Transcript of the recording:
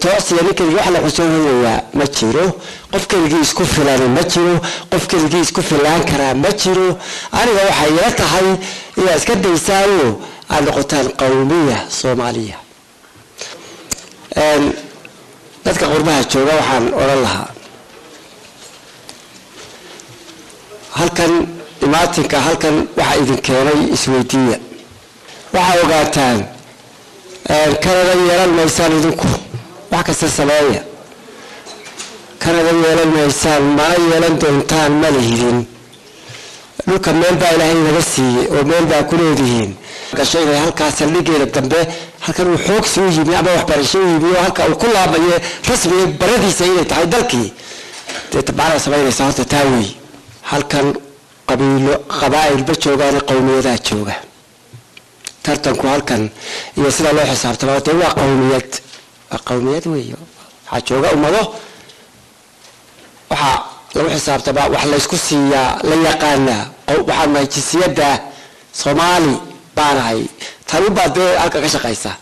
توصي لك الوحلة حسوها ما تشيرو قف كل جيس كفلان ما تشيرو قف كل جيس كفلان كرام ما تشيرو أنا وحياتها هاي إذا أسكت يساووا على قتال قومية صومالية dadka qurbaha jooga waxaan oran lahaa halkan imaatinka halkan waxa idin keenay isweydiiya waxa ogaataan kanada yeelan maysaan idinku wax kasta sameeya kanada yeelan maysaan mana yeelan doontaan ma lihidin dhulka meel baa ilaahay naga siiyey oo meel baa ku leedihiin gashay inay halkaas saldhigeeda dambe halkan uu xoog soo yimi ama waxbarasho yimi oo halka uu ku laabaye rasmi baradiisa inay tahay dalkii tabana sameynaysa horta taawey halkan qabaa'il ba joogaan qowmiyadaha jooga tartanku halkan iyo sida loo xisaabtamo waa qowmiyad weeyo waxa jooga ummado waxa lagu xisaabtama wax la isku siiyaa la yaqaana waxaan maajisiyada Soomaali baanahay tani baad halka ka shaqeysaa